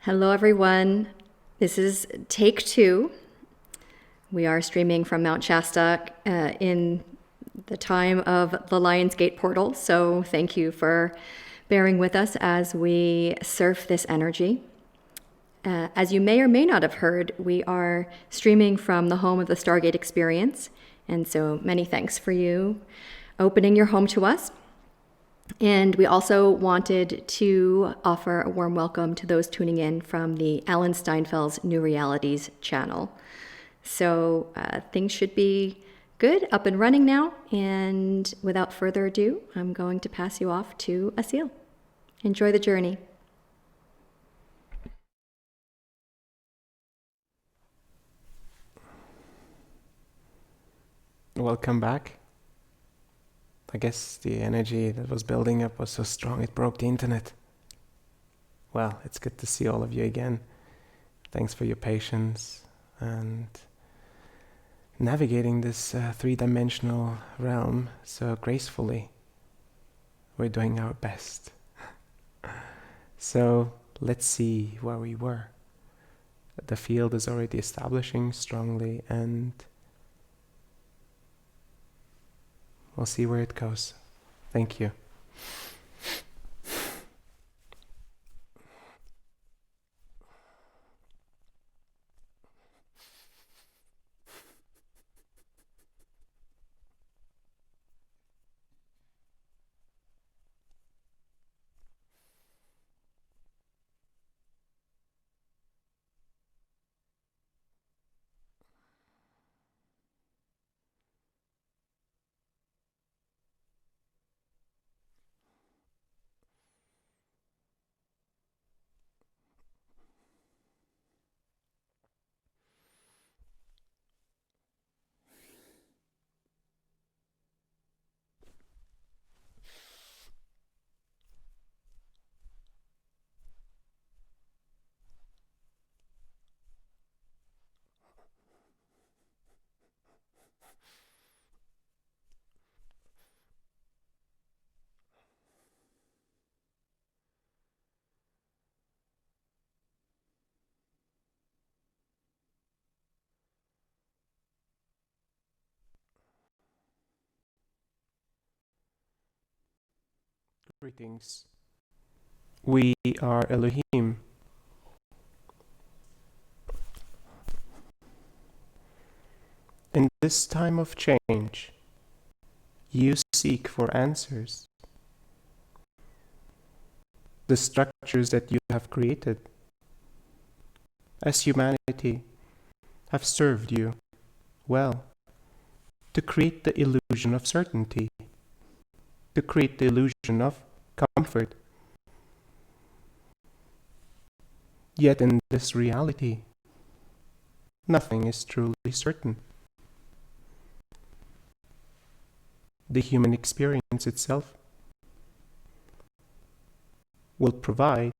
Hello, everyone. This is take 2. We are streaming from Mount Shasta in the time of the Lion's Gate portal. So thank you for bearing with us as we surf this energy. As you may or may not have heard, we are streaming from the home of the Stargate experience. And so many thanks for you opening your home to us. And we also wanted to offer a warm welcome to those tuning in from the Alan Steinfeld's New Realities channel. So things should be good, up and running now. And without further ado, I'm going to pass you off to Asil. Enjoy the journey. Welcome back. I guess the energy that was building up was so strong it broke the internet. Well, it's good to see all of you again. Thanks for your patience and navigating this three-dimensional realm so gracefully. We're doing our best. So let's see where we were. The field is already establishing strongly, and we'll see where it goes. Thank you. Greetings. We are Elohim. In this time of change, you seek for answers. The structures that you have created as humanity have served you well to create the illusion of certainty, to create the illusion of comfort. Yet in this reality, nothing is truly certain. The human experience itself will provide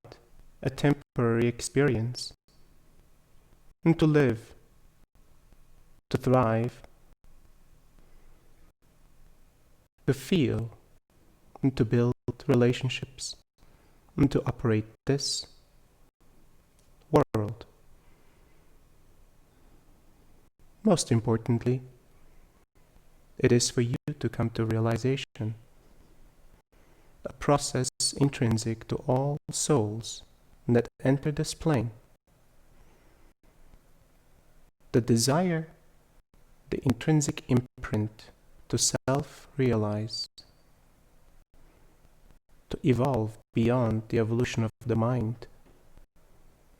a temporary experience, and to live, to thrive, to feel, and to build relationships, and to operate this world. Most importantly, it is for you to come to realization, a process intrinsic to all souls that enter this plane. The desire, the intrinsic imprint to self-realize, to evolve beyond the evolution of the mind,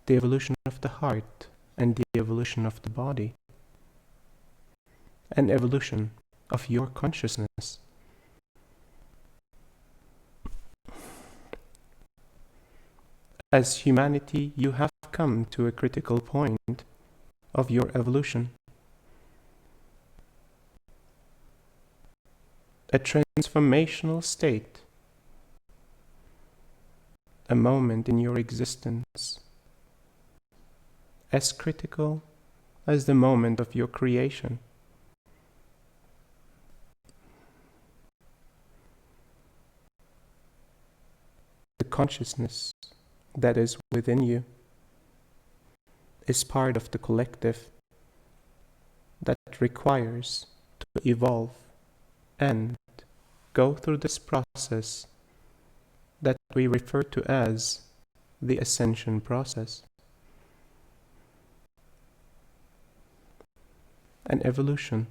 the evolution of the heart, and the evolution of the body, an evolution of your consciousness. As humanity, you have come to a critical point of your evolution, a transformational state, a moment in your existence as critical as the moment of your creation. The consciousness that is within you is part of the collective that requires to evolve and go through this process that we refer to as the ascension process. An evolution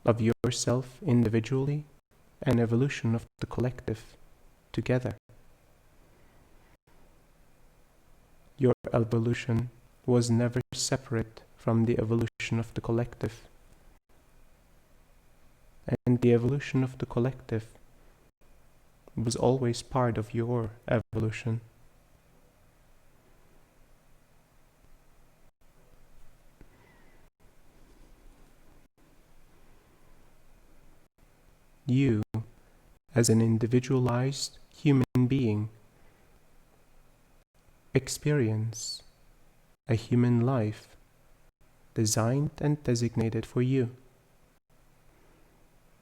of yourself individually, an evolution of the collective together. Your evolution was never separate from the evolution of the collective. And the evolution of the collective was always part of your evolution. You, as an individualized human being, experience a human life designed and designated for you,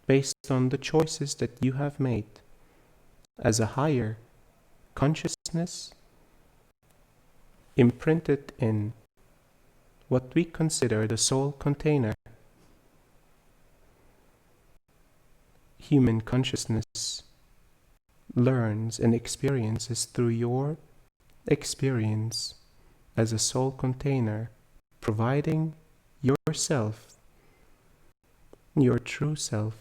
based on the choices that you have made as a higher consciousness imprinted in what we consider the soul container. Human consciousness learns and experiences through your experience as a soul container, providing yourself, your true self,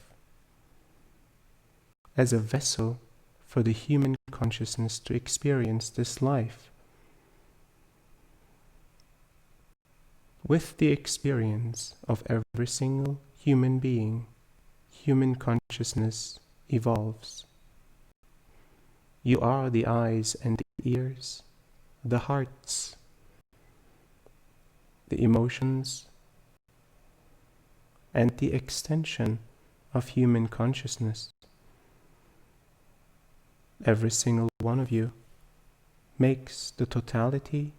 as a vessel for the human consciousness to experience this life. With the experience of every single human being, human consciousness evolves. You are the eyes and the ears, the hearts, the emotions, and the extension of human consciousness. Every single one of you makes the totality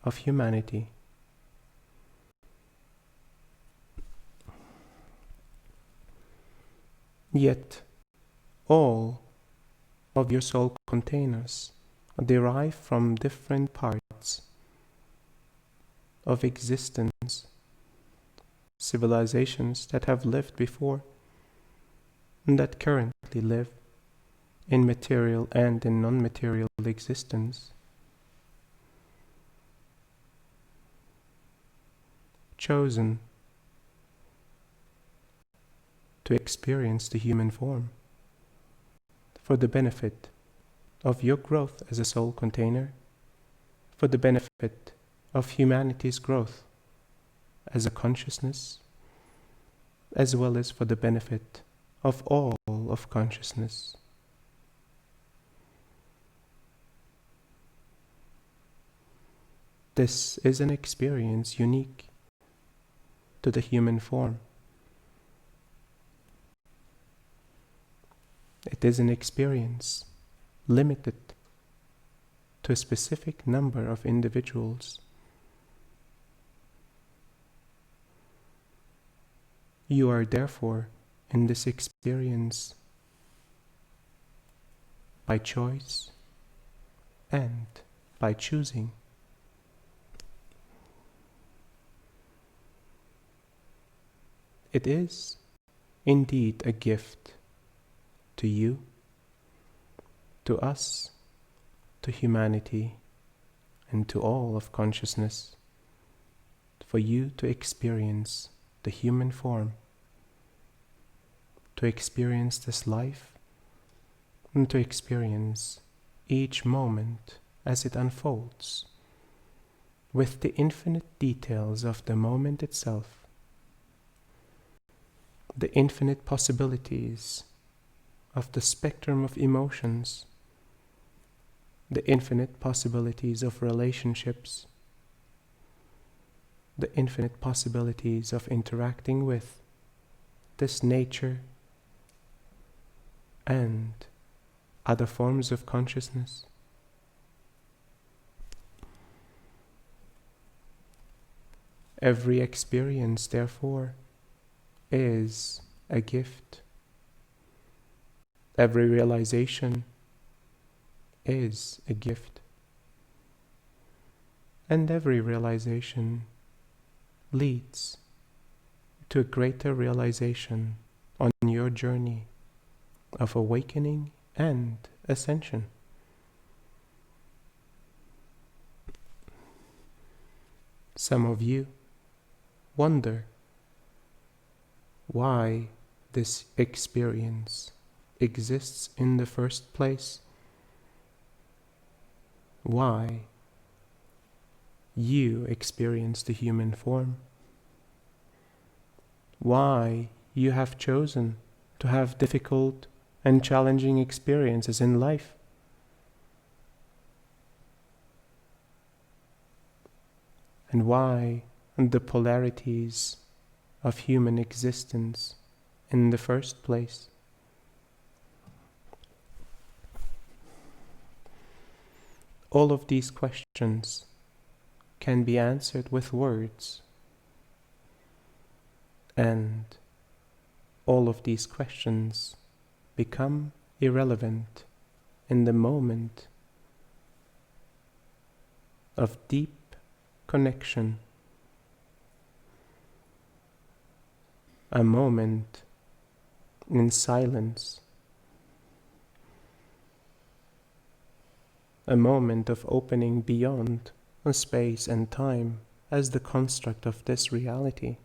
of humanity. Yet, all of your soul containers derive from different parts of existence, civilizations that have lived before and that currently live in material and in non-material existence, chosen to experience the human form for the benefit of your growth as a soul container, for the benefit of humanity's growth as a consciousness, as well as for the benefit of all of consciousness. This is an experience unique to the human form. It is an experience limited to a specific number of individuals. You are therefore in this experience by choice and by choosing. It is indeed a gift to you, to us, to humanity, and to all of consciousness, for you to experience the human form, to experience this life, and to experience each moment as it unfolds, with the infinite details of the moment itself, the infinite possibilities of the spectrum of emotions, the infinite possibilities of relationships, the infinite possibilities of interacting with this nature and other forms of consciousness. Every experience, therefore, is a gift. Every realization, is a gift. And every realization leads to a greater realization on your journey of awakening and ascension. Some of you wonder why this experience exists in the first place, why you experience the human form, why you have chosen to have difficult and challenging experiences in life. And why the polarities of human existence in the first place. All of these questions can be answered with words, and all of these questions become irrelevant in the moment of deep connection, a moment in silence, a moment of opening beyond space and time as the construct of this reality,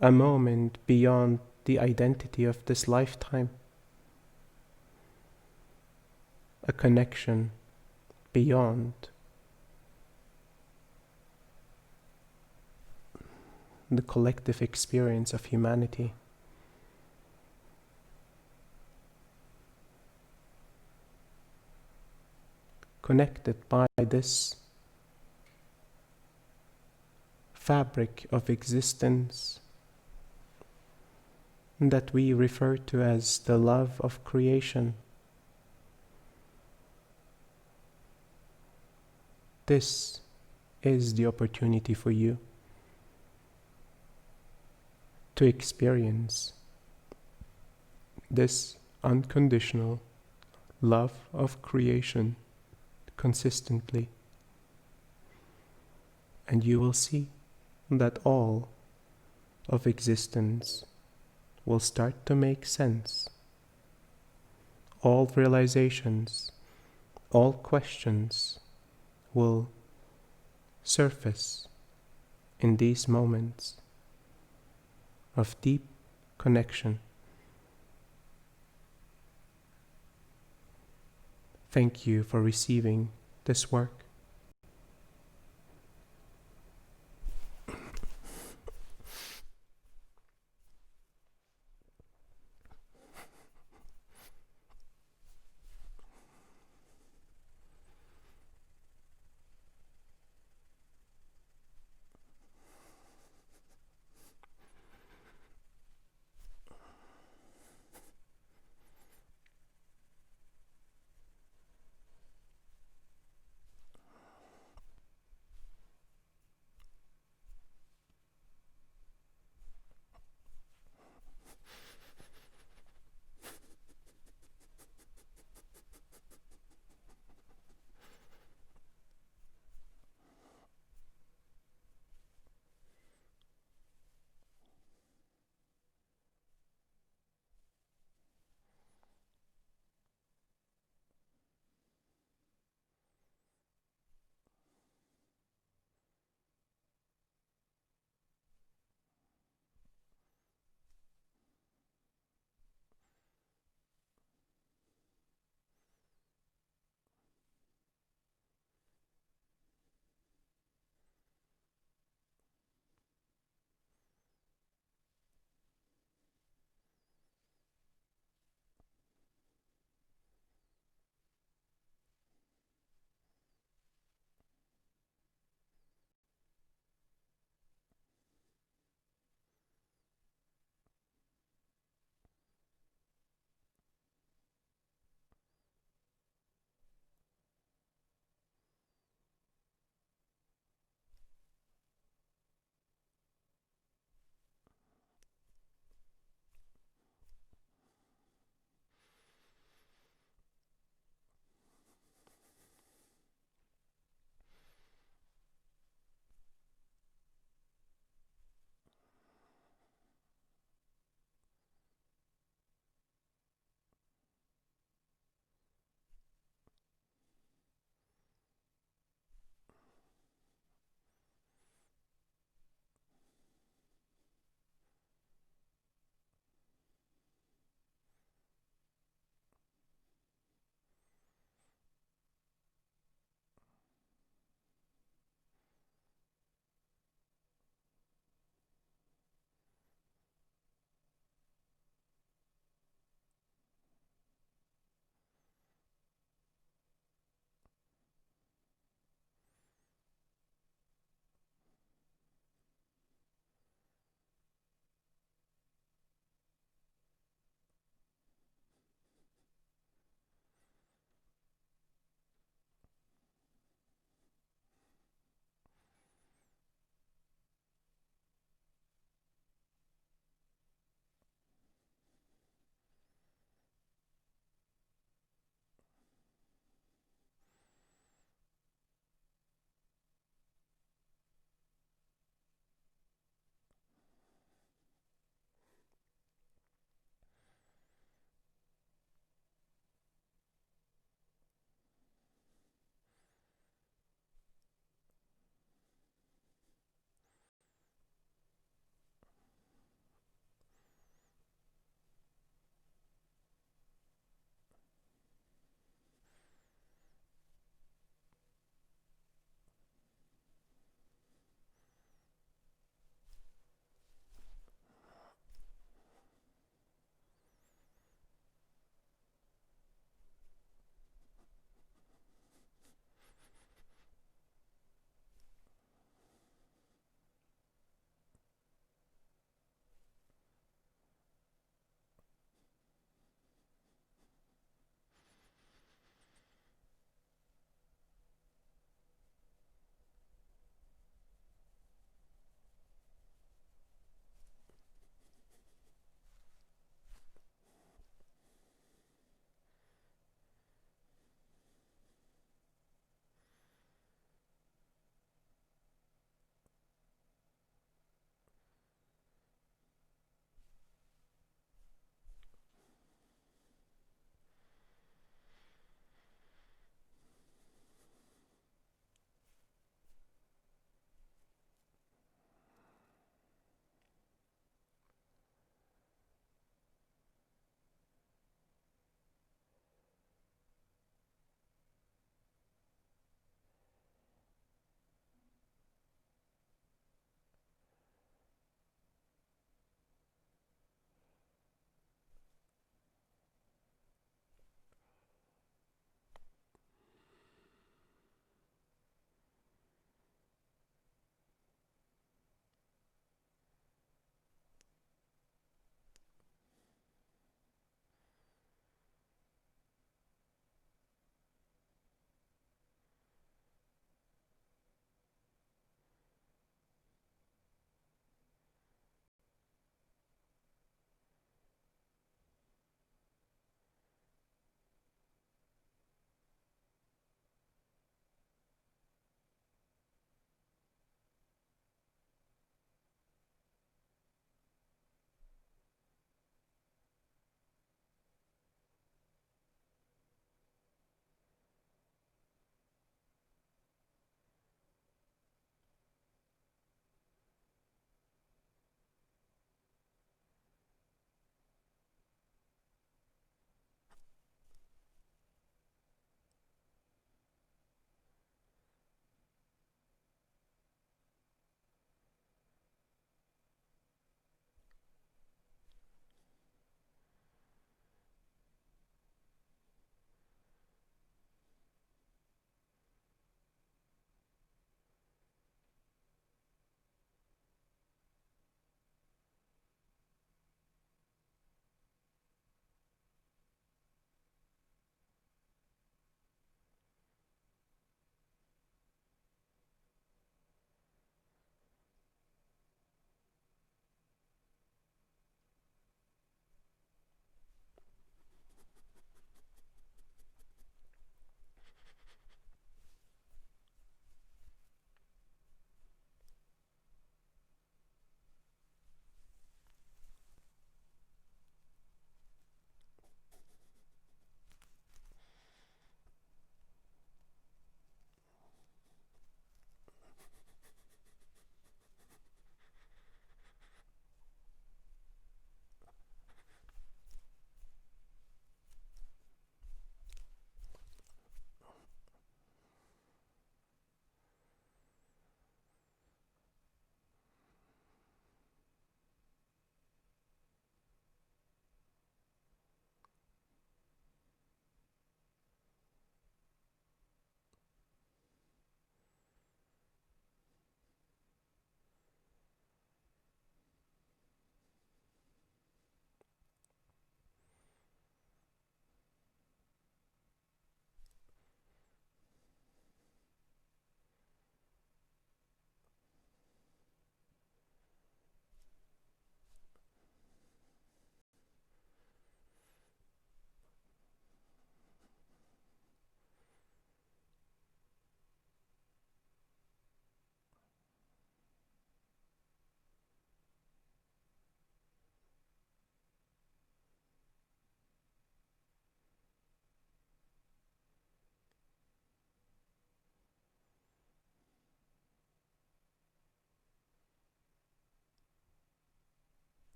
a moment beyond the identity of this lifetime, a connection beyond the collective experience of humanity. Connected by this fabric of existence that we refer to as the love of creation. This is the opportunity for you to experience this unconditional love of creation consistently, and you will see that all of existence will start to make sense. All realizations, all questions will surface in these moments of deep connection. Thank you for receiving this work.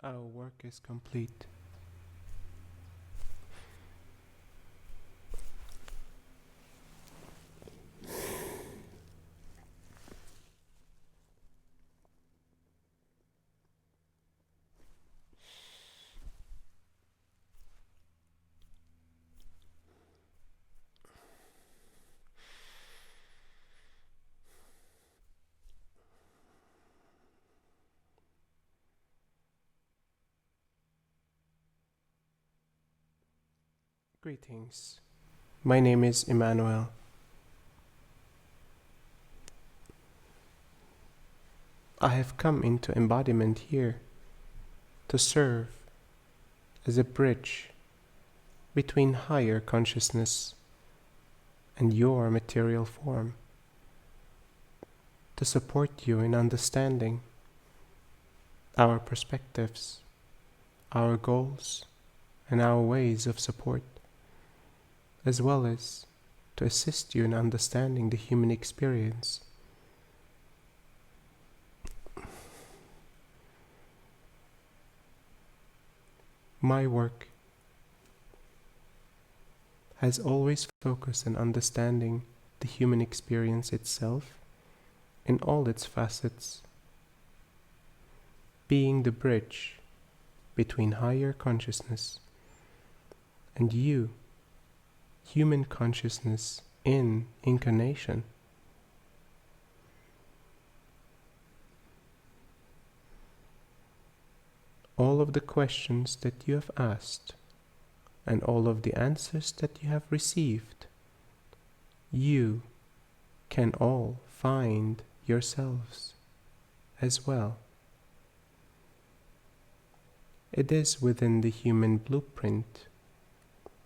Our work is complete. Greetings. My name is Emmanuel. I have come into embodiment here to serve as a bridge between higher consciousness and your material form, to support you in understanding our perspectives, our goals, and our ways of support, as well as to assist you in understanding the human experience. My work has always focused on understanding the human experience itself in all its facets, being the bridge between higher consciousness and you, human consciousness in incarnation. All of the questions that you have asked and all of the answers that you have received, you can all find yourselves as well. It is within the human blueprint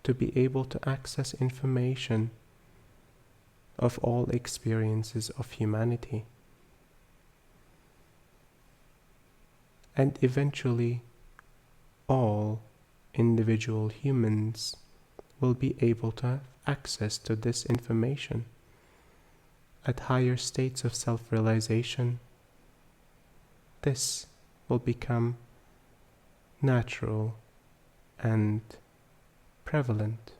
to be able to access information of all experiences of humanity, and eventually all individual humans will be able to have access to this information at higher states of self-realization. This will become natural and prevalent.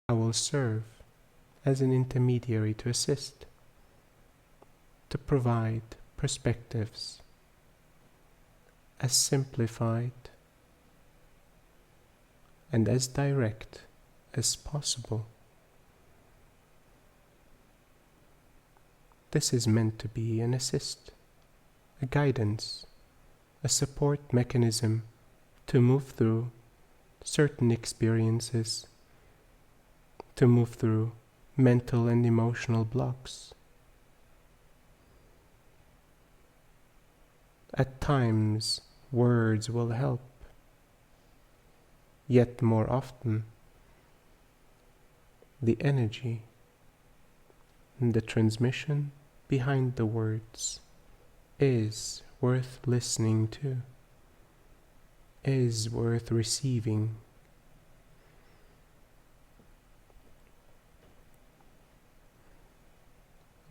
I will serve as an intermediary to assist, to provide perspectives as simplified and as direct as possible. This is meant to be an assist, a guidance, a support mechanism to move through certain experiences, to move through mental and emotional blocks. At times, words will help, yet more often, the energy and the transmission behind the words is worth listening to, is worth receiving.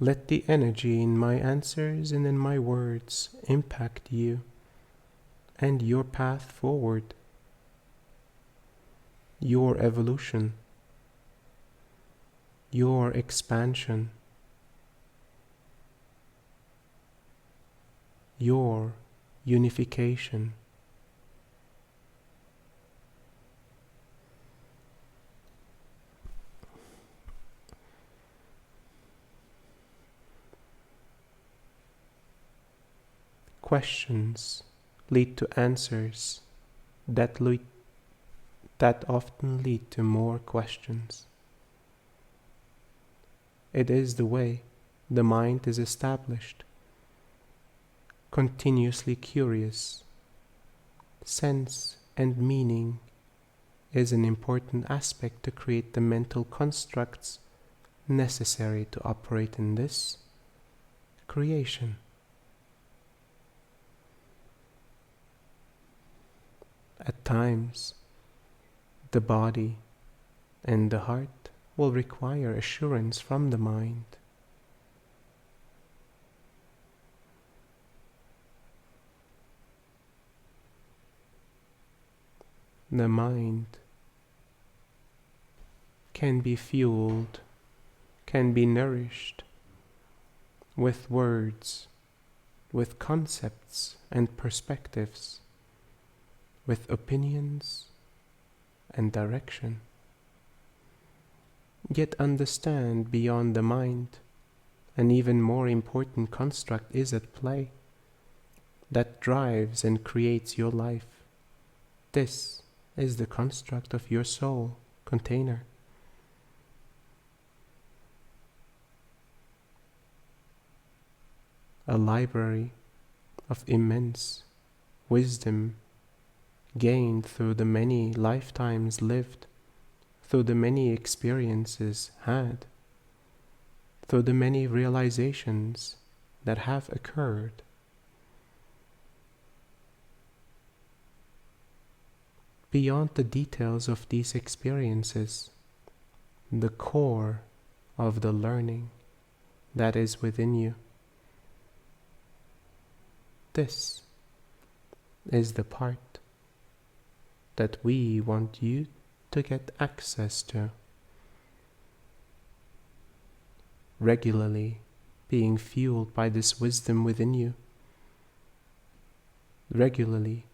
Let the energy in my answers and in my words impact you and your path forward, your evolution, your expansion, your unification. Questions lead to answers that often lead to more questions. It is the way the mind is established, continuously curious. Sense and meaning is an important aspect to create the mental constructs necessary to operate in this creation. At times, the body and the heart will require assurance from the mind. the mind can be fueled, can be nourished with words, with concepts and perspectives, with opinions and direction. Yet understand beyond the mind, an even more important construct is at play that drives and creates your life. This is the construct of your soul container. A library of immense wisdom gained through the many lifetimes lived, through the many experiences had, through the many realizations that have occurred. Beyond the details of these experiences, the core of the learning that is within you. This is the part that we want you to get access to. Regularly being fueled by this wisdom within you. Regularly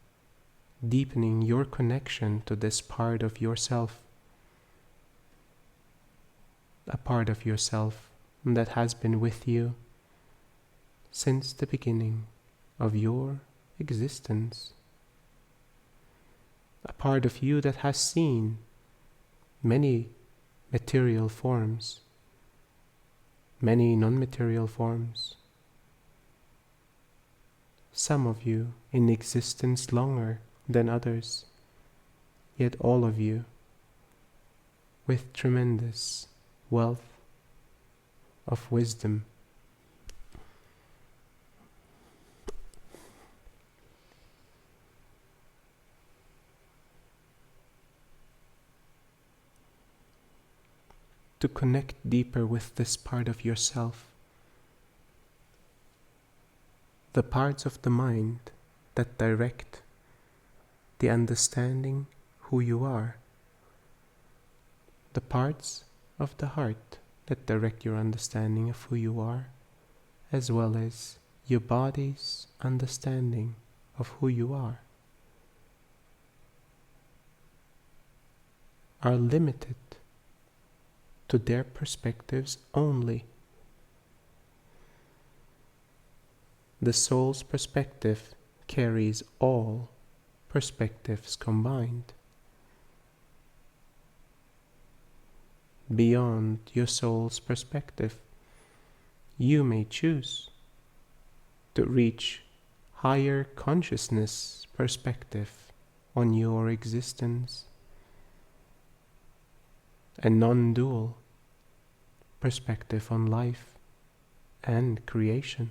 deepening your connection to this part of yourself. A part of yourself that has been with you since the beginning of your existence. A part of you that has seen many material forms, many non-material forms. Some of you in existence longer than others, yet all of you with tremendous wealth of wisdom. To connect deeper with this part of yourself, the parts of the mind that direct the understanding who you are, the parts of the heart that direct your understanding of who you are, as well as your body's understanding of who you are limited to their perspectives only. The soul's perspective carries all perspectives combined. Beyond your soul's perspective, you may choose to reach higher consciousness perspective on your existence, a non-dual perspective on life and creation.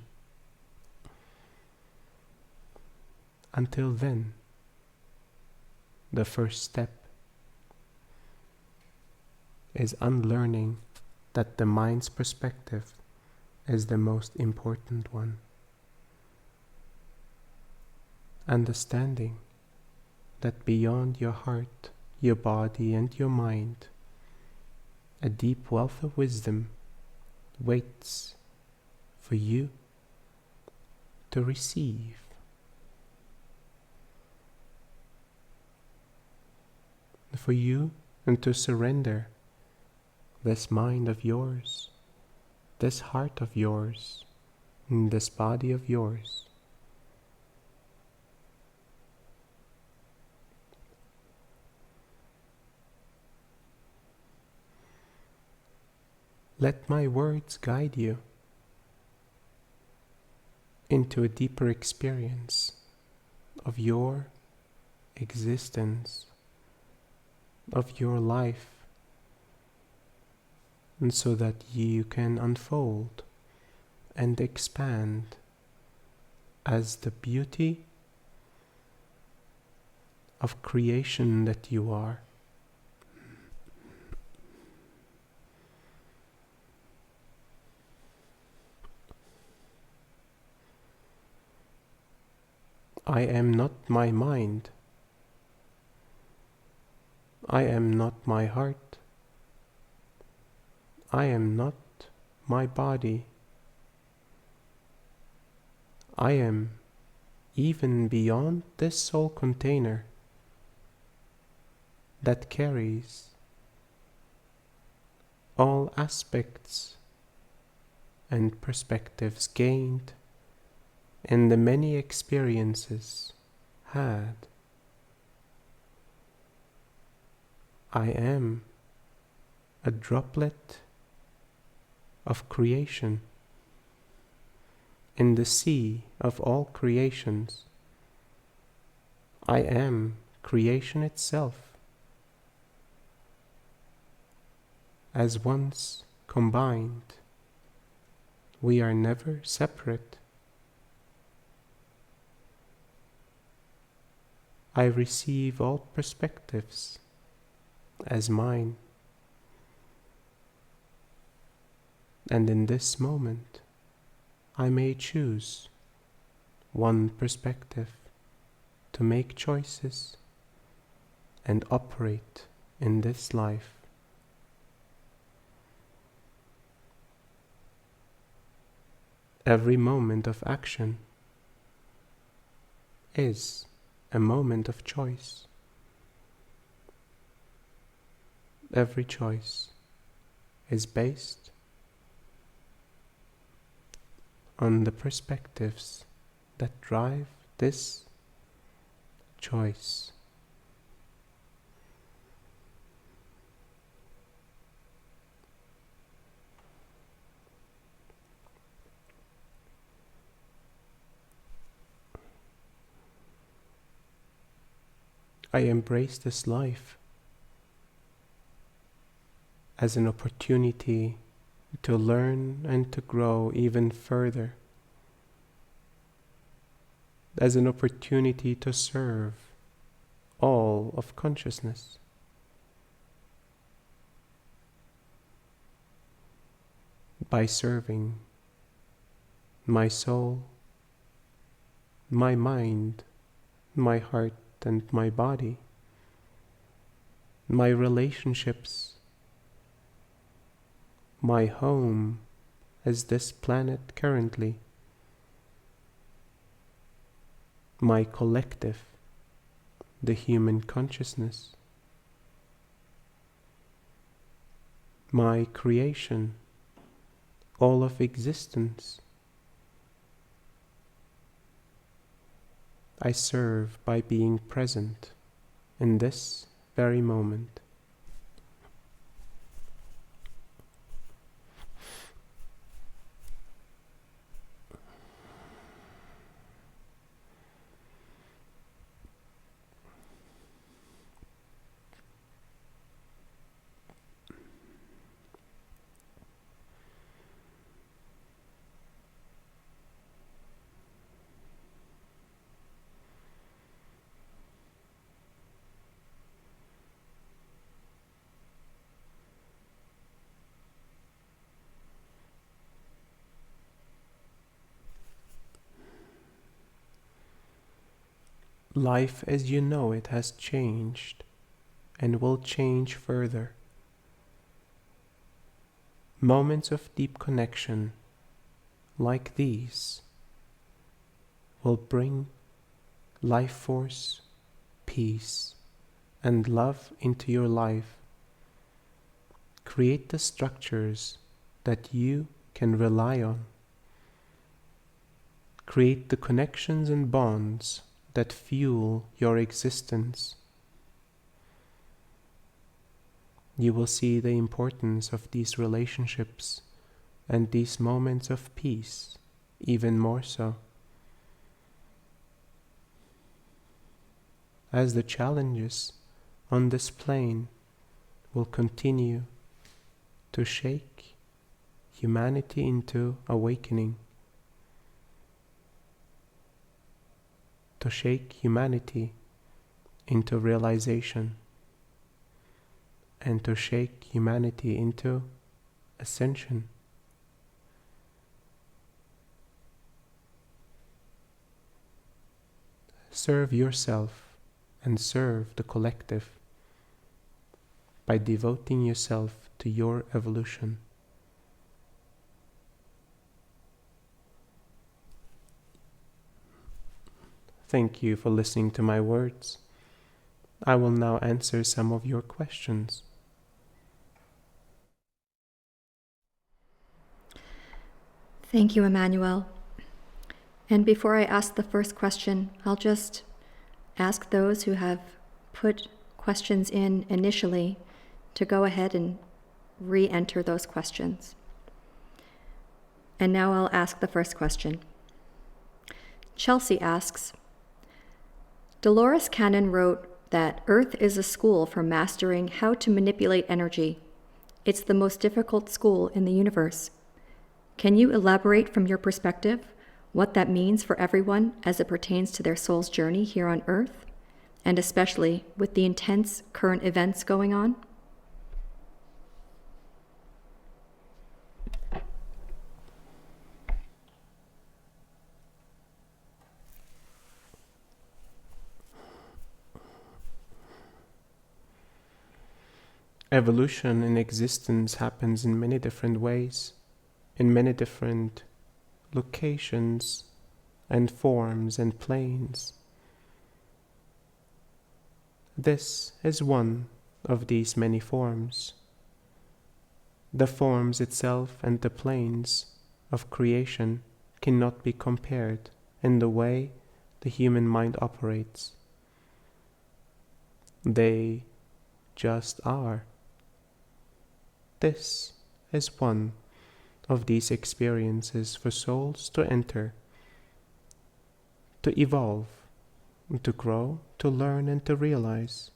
Until then, the first step is unlearning that the mind's perspective is the most important one. Understanding that beyond your heart, your body, and your mind, a deep wealth of wisdom waits for you to receive. For you and to surrender this mind of yours, this heart of yours, and this body of yours. Let my words guide you into a deeper experience of your existence, of your life, and so that you can unfold and expand as the beauty of creation that you are. I am not my mind. I am not my heart. I am not my body. I am even beyond this soul container that carries all aspects and perspectives gained in the many experiences had. I am a droplet of creation in the sea of all creations. I am creation itself, as once combined. We are never separate. I receive all perspectives as mine, and in this moment I may choose one perspective to make choices and operate in this life. Every moment of action is a moment of choice. Every choice is based on the perspectives that drive this choice. I embrace this life as an opportunity to learn and to grow even further, as an opportunity to serve all of consciousness. By serving my soul, my mind, my heart, and my body, my relationships, my home as this planet currently, my collective, the human consciousness, my creation, all of existence. I serve by being present in this very moment. Life as you know it has changed and will change further. Moments of deep connection like these will bring life force, peace, and love into your life. Create the structures that you can rely on. Create the connections and bonds that fuel your existence. You will see the importance of these relationships and these moments of peace even more so. As the challenges on this plane will continue to shake humanity into awakening, to shake humanity into realization, and to shake humanity into ascension. Serve yourself and serve the collective by devoting yourself to your evolution. Thank you for listening to my words. I will now answer some of your questions. Thank you, Emmanuel. And before I ask the first question, I'll just ask those who have put questions in initially to go ahead and re-enter those questions. And now I'll ask the first question. Chelsea asks, Dolores Cannon wrote that Earth is a school for mastering how to manipulate energy. It's the most difficult school in the universe. Can you elaborate from your perspective what that means for everyone as it pertains to their soul's journey here on Earth, and especially with the intense current events going on? Evolution in existence happens in many different ways, in many different locations and forms and planes. This is one of these many forms. The forms itself and the planes of creation cannot be compared in the way the human mind operates. They just are. This is one of these experiences for souls to enter, to evolve, to grow, to learn, and to realize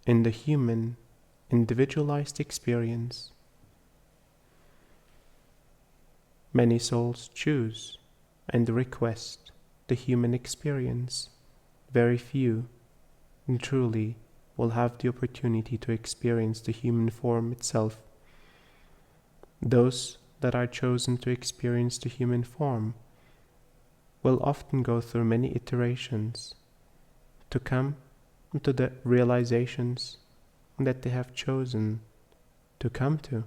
in the human, individualized experience. Many souls choose and request the human experience. Very few truly will have the opportunity to experience the human form itself. Those that are chosen to experience the human form will often go through many iterations to come to the realizations that they have chosen to come to.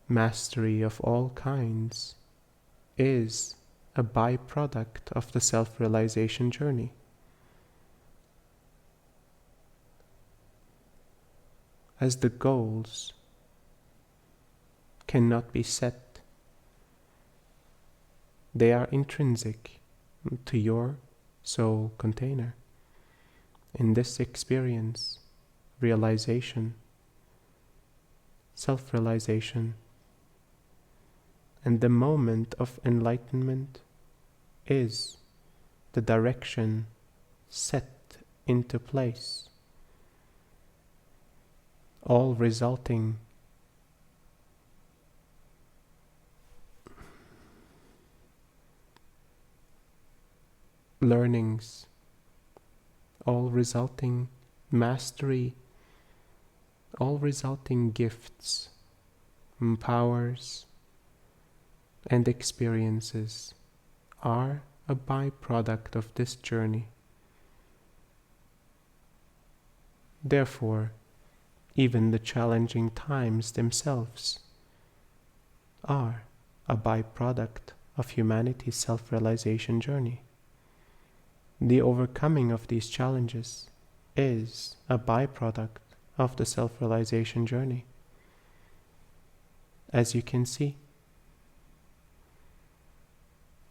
Mastery of all kinds is a byproduct of the self-realization journey. As the goals cannot be set, they are intrinsic to your soul container. In this experience, realization, self-realization, and the moment of enlightenment is the direction set into place, all resulting learnings, all resulting mastery, all resulting gifts, powers, and experiences are a byproduct of this journey. Therefore, even the challenging times themselves are a byproduct of humanity's self-realization journey. The overcoming of these challenges is a byproduct of the self-realization journey. As you can see,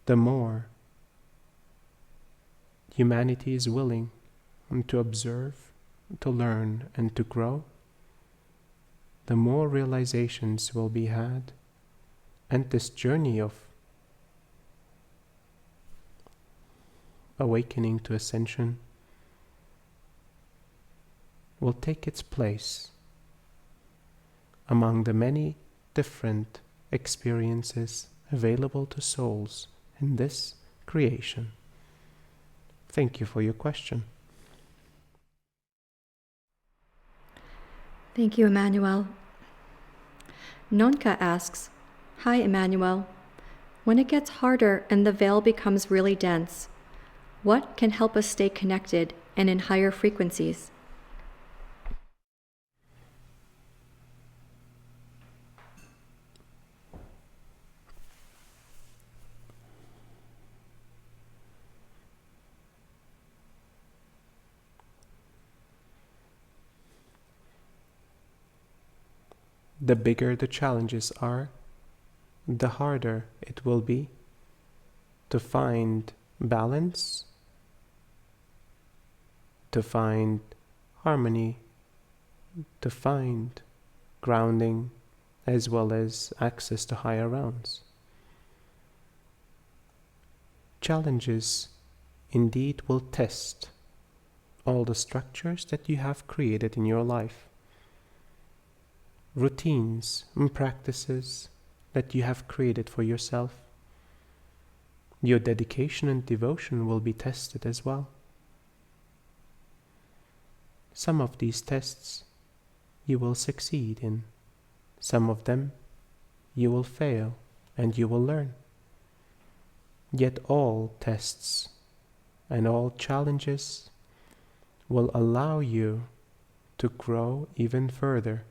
the more humanity is willing to observe, to learn, and to grow, the more realizations will be had, and this journey of awakening to ascension will take its place among the many different experiences available to souls in this creation. Thank you for your question. Thank you, Emmanuel. Nonka asks, Hi, Emmanuel. When it gets harder and the veil becomes really dense, what can help us stay connected and in higher frequencies. The bigger the challenges are, the harder it will be to find balance, to find harmony, to find grounding, as well as access to higher realms. Challenges indeed will test all the structures that you have created in your life, routines and practices that you have created for yourself. Your dedication and devotion will be tested as well. Some of these tests you will succeed in. Some of them you will fail and you will learn. Yet all tests and all challenges will allow you to grow even further,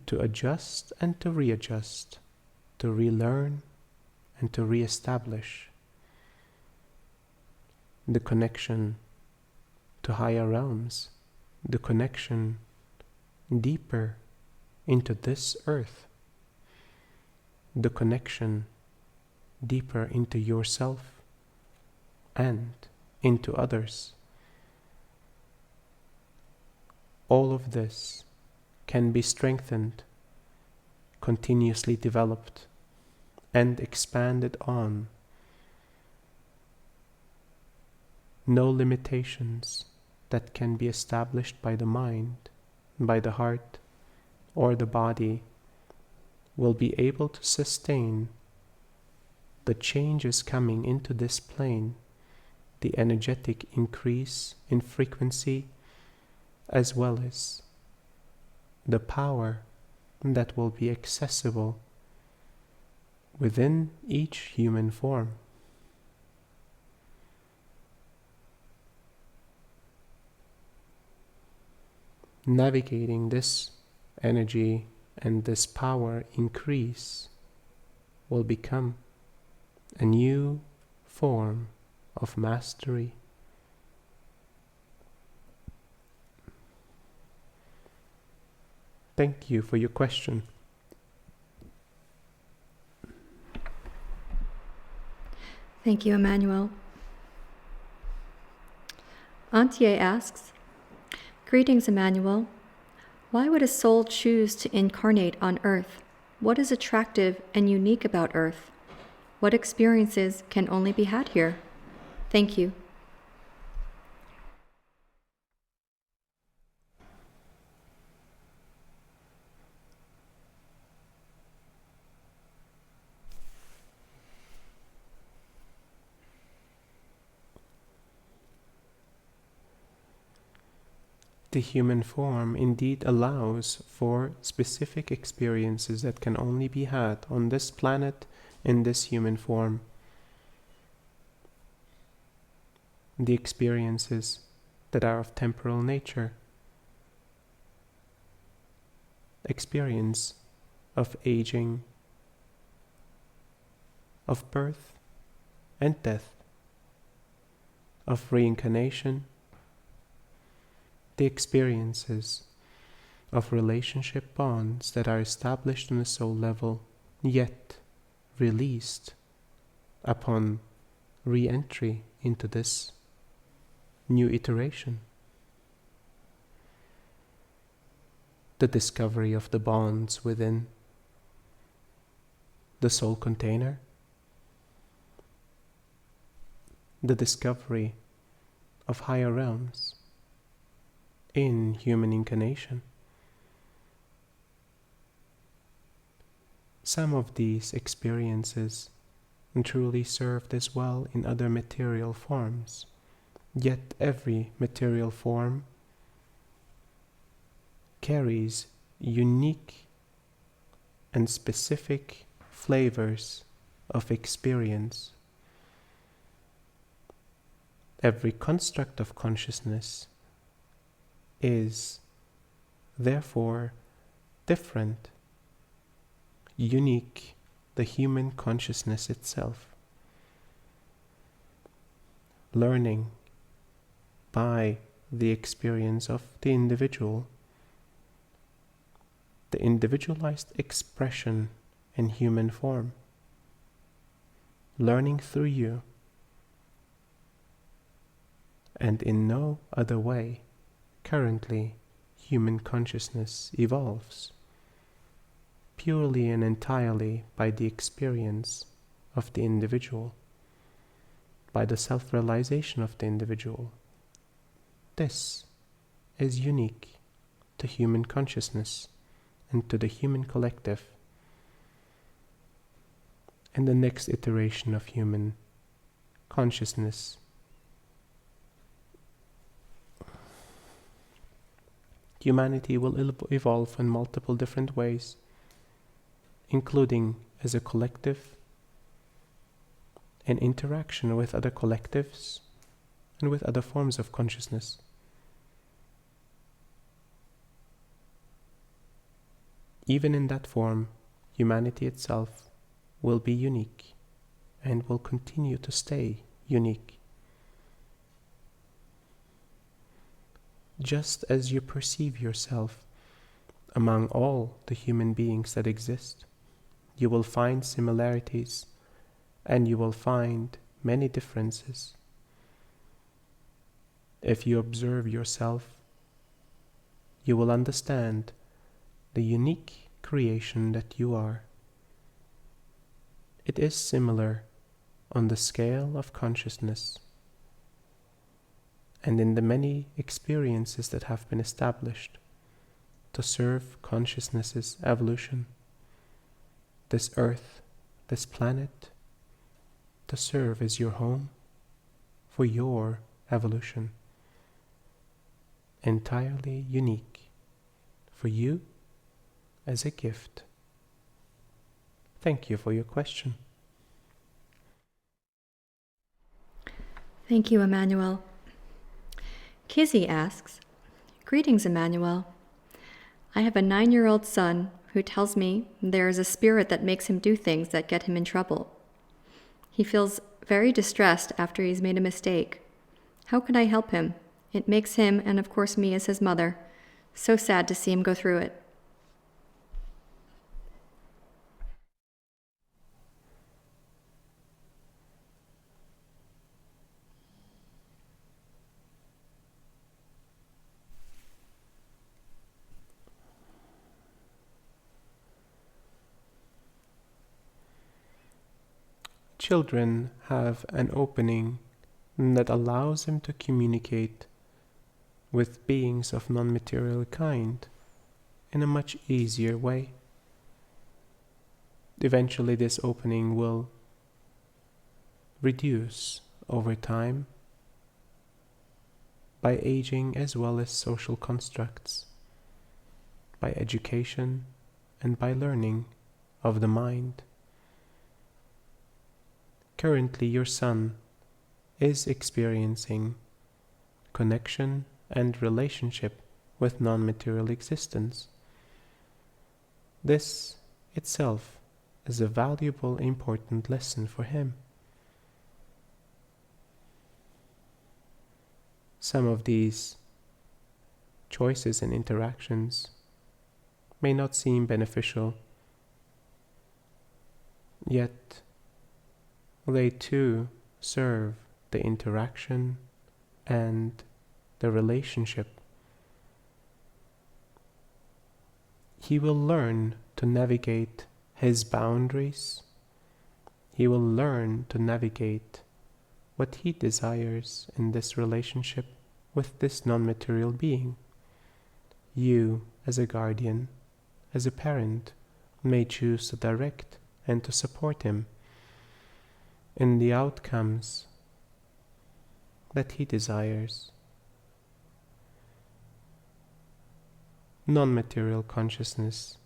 to adjust and to readjust, to relearn and to reestablish the connection to higher realms, the connection deeper into this earth, the connection deeper into yourself and into others. All of this can be strengthened, continuously developed, and expanded on. No limitations that can be established by the mind, by the heart, or the body will be able to sustain the changes coming into this plane, the energetic increase in frequency, as well as the power that will be accessible within each human form. Navigating this energy and this power increase will become a new form of mastery. Thank you for your question. Thank you, Emmanuel. Antje asks, greetings, Emmanuel. Why would a soul choose to incarnate on Earth? What is attractive and unique about Earth? What experiences can only be had here? Thank you. The human form indeed allows for specific experiences that can only be had on this planet in this human form. The experiences that are of temporal nature, experience of aging, of birth and death, of reincarnation, the experiences of relationship bonds that are established on a soul level, yet released upon re-entry into this new iteration. The discovery of the bonds within the soul container, the discovery of higher realms in human incarnation. Some of these experiences truly served as well in other material forms, yet every material form carries unique and specific flavors of experience. Every construct of consciousness is, therefore, different, unique, the human consciousness itself. Learning by the experience of the individualized expression in human form, learning through you, and in no other way currently human consciousness evolves, purely and entirely by the experience of the individual, by the self-realization of the individual. This is unique to human consciousness and to the human collective, and the next iteration of human consciousness. Humanity will evolve in multiple different ways, including as a collective, in interaction with other collectives, and with other forms of consciousness. Even in that form, humanity itself will be unique and will continue to stay unique. Just as you perceive yourself among all the human beings that exist, you will find similarities and you will find many differences. If you observe yourself, you will understand the unique creation that you are. It is similar on the scale of consciousness and in the many experiences that have been established to serve consciousness's evolution. This earth, this planet, to serve as your home for your evolution. Entirely unique for you as a gift. Thank you for your question. Thank you, Emmanuel. Kizzy asks, "Greetings, Emmanuel. I have a 9-year-old son who tells me there is a spirit that makes him do things that get him in trouble. He feels very distressed after he's made a mistake. How can I help him? It makes him, and of course me as his mother, so sad to see him go through it." Children have an opening that allows them to communicate with beings of non-material kind in a much easier way. Eventually this opening will reduce over time by aging as well as social constructs, by education and by learning of the mind. Currently, your son is experiencing connection and relationship with non-material existence. This itself is a valuable, important lesson for him. Some of these choices and interactions may not seem beneficial, yet they too serve the interaction and the relationship. He will learn to navigate his boundaries. He will learn to navigate what he desires in this relationship with this non-material being. You, as a guardian, as a parent, may choose to direct and to support him in the outcomes that he desires. Non-material consciousness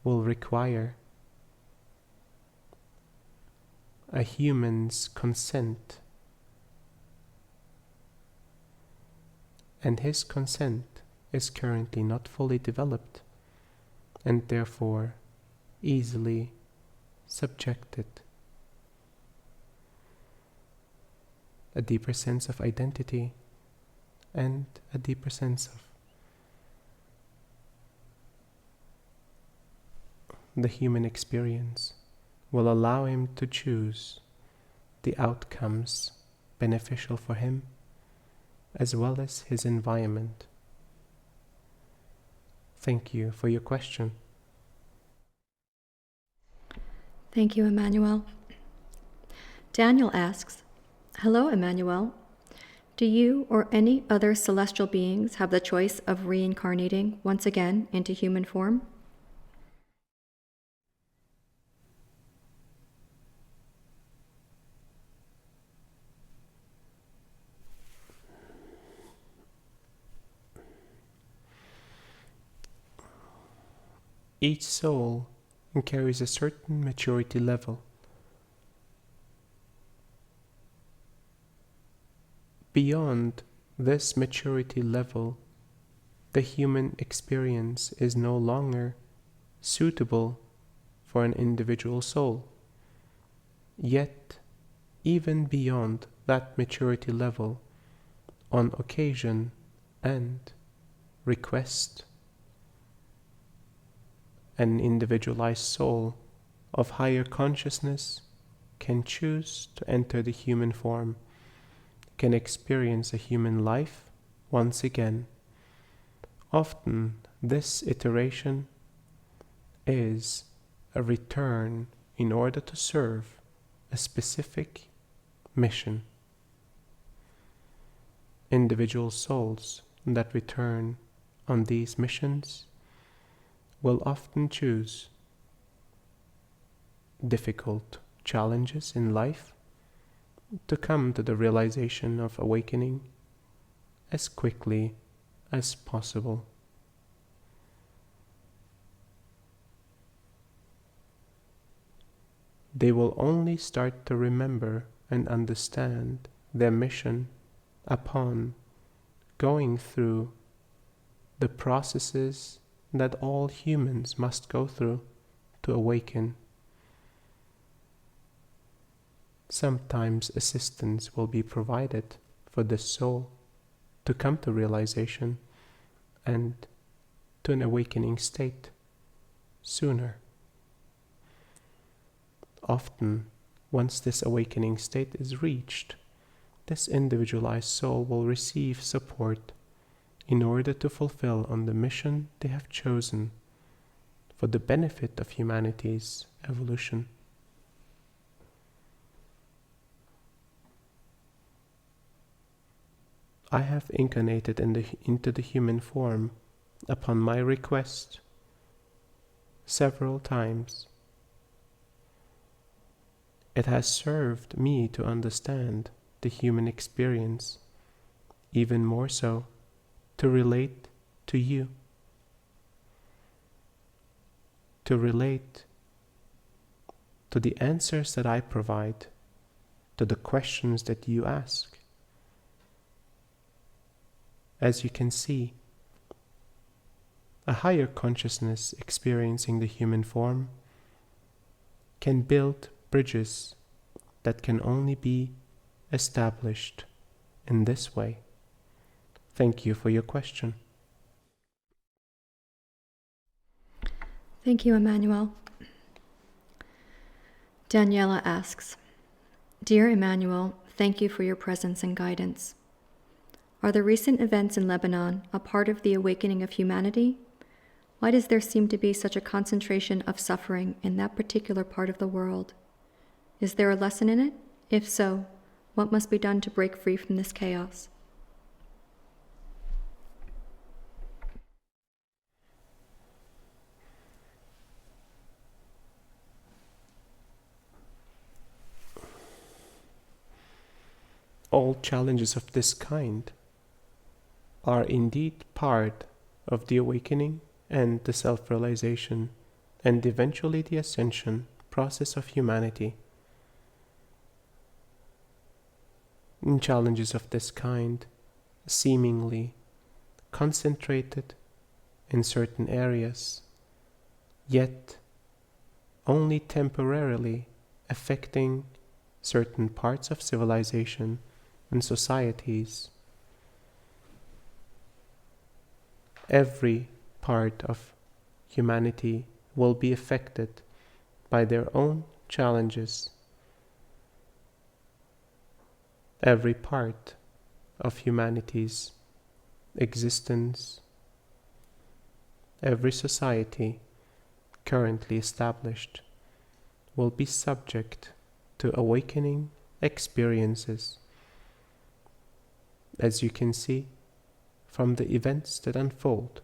will require a human's consent and his consent is currently not fully developed, and therefore easily subjected. A deeper sense of identity and a deeper sense of the human experience will allow him to choose the outcomes beneficial for him as well as his environment. Thank you for your question. Thank you, Emmanuel. Daniel asks, "Hello, Emmanuel. Do you or any other celestial beings have the choice of reincarnating once again into human form?" Each soul carries a certain maturity level. Beyond this maturity level, the human experience is no longer suitable for an individual soul. Yet, even beyond that maturity level, on occasion and request, an individualized soul of higher consciousness can choose to enter the human form, can experience a human life once again. Often, this iteration is a return in order to serve a specific mission. Individual souls that return on these missions will often choose difficult challenges in life to come to the realization of awakening as quickly as possible. They will only start to remember and understand their mission upon going through the processes that all humans must go through to awaken. Sometimes assistance will be provided for this soul to come to realization and to an awakening state sooner. Often, once this awakening state is reached, this individualized soul will receive support in order to fulfill on the mission they have chosen for the benefit of humanity's evolution. I have incarnated into the human form upon my request several times. It has served me to understand the human experience, even more so to relate to you, to relate to the answers that I provide, to the questions that you ask. As you can see, a higher consciousness experiencing the human form can build bridges that can only be established in this way. Thank you for your question. Thank you, Emmanuel. Daniela asks, "Dear Emmanuel, thank you for your presence and guidance. Are the recent events in Lebanon a part of the awakening of humanity? Why does there seem to be such a concentration of suffering in that particular part of the world? Is there a lesson in it? If so, what must be done to break free from this chaos?" All challenges of this kind are indeed part of the awakening and the self-realization and eventually the ascension process of humanity. Challenges of this kind seemingly concentrated in certain areas, yet only temporarily affecting certain parts of civilization and societies. Every part of humanity will be affected by their own challenges. Every part of humanity's existence, every society currently established will be subject to awakening experiences, as you can see from the events that unfold.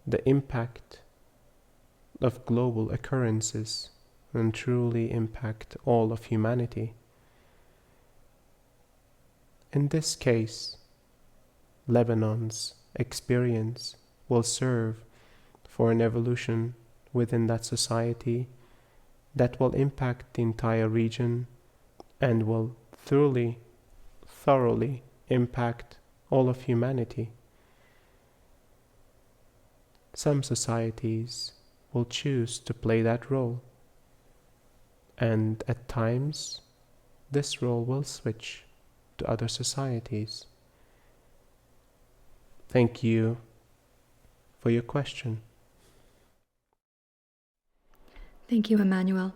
The impact of global occurrences and truly impact all of humanity. In this case, Lebanon's experience will serve for an evolution within that society that will impact the entire region and will thoroughly impact all of humanity. Some societies will choose to play that role, and at times this role will switch to other societies. Thank you for your question. Thank you, Emmanuel.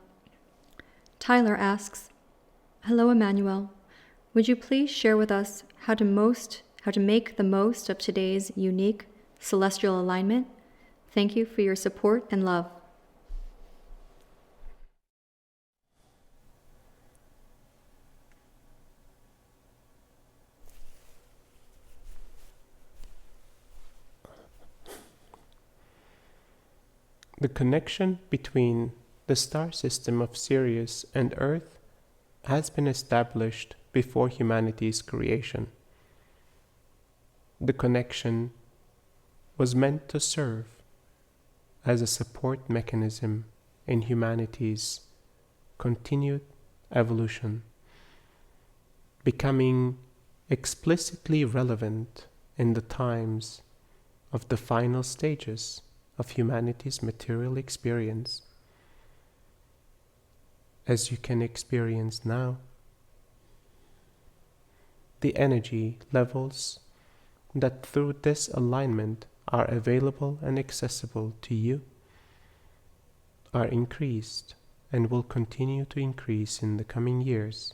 Tyler asks, "Hello, Emmanuel. Would you please share with us how to make the most of today's unique celestial alignment? Thank you for your support and love." The connection between the star system of Sirius and Earth has been established before humanity's creation. The connection was meant to serve as a support mechanism in humanity's continued evolution, becoming explicitly relevant in the times of the final stages of humanity's material experience, as you can experience now. The energy levels that through this alignment are available and accessible to you are increased and will continue to increase in the coming years.